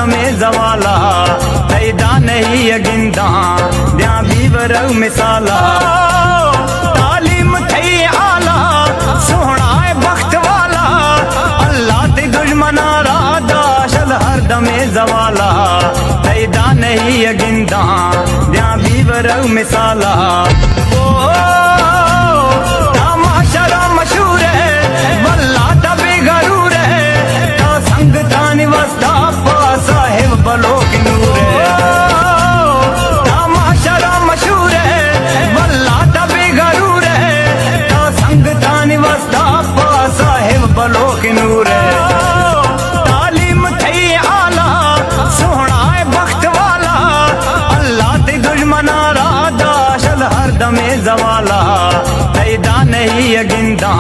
दमे जवाला तैदा नहीं अगिंदा द्या बीवर मिसाला तालीम थई आला सोहना बख्त वाला अल्लाह ते दुश्मना रादा शल हर दमे जवाला तैदा नहीं अगिंदा द्या बीवर मिसाला माशरा मशहूर है वल्ला तबे गरूर है तो संग तानी वस्ता साहिब बलो की नूर है माशरा मशहूर है वल्ला तबे गरूर है तो संग तानी वस्ता साहिब बलो की नूर है तालीम थई आला सोहना बख्त वाला अल्लाह ते दुश्मना रादा शल हर दमे जवाला तैदा नहीं अगिंदा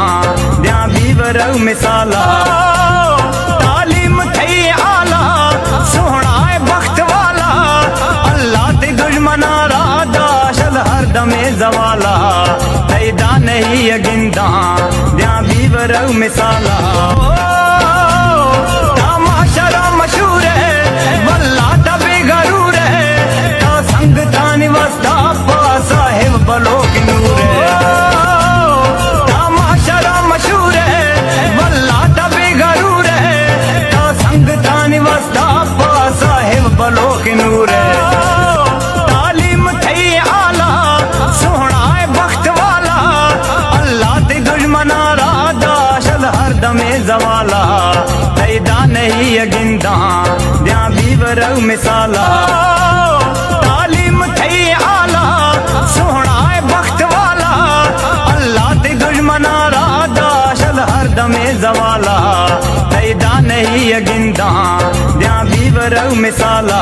द्या बीवर मिसाला तालीम थई आला सोहना बख्त वाला अल्लाह ते दुश्मना रादा शल हर दमे जवाला तैदा नहीं अगिंदा द्या बीवर मिसाला माशरा मशहूर है वल्ला तबे गरूर है तो संग तानी वस्ता साहिब बलो की नूर है माशरा मशहूर है वल्ला तबे गरूर है तो संग तानी वस्ता साहिब बलो की नूर है तालीम थई आला सोहना बख्त वाला अल्लाह ते दुश्मना रादा शल हर दमे जवाला तैदा नहीं अगिंदा द्या बीवर मिसाला तालीम थई आला सोहना बख्त वाला अल्लाह ते दुश्मना रादा शल हर दमे जवाला तैदा नहीं अगिंदा द्या बीवर मिसाला।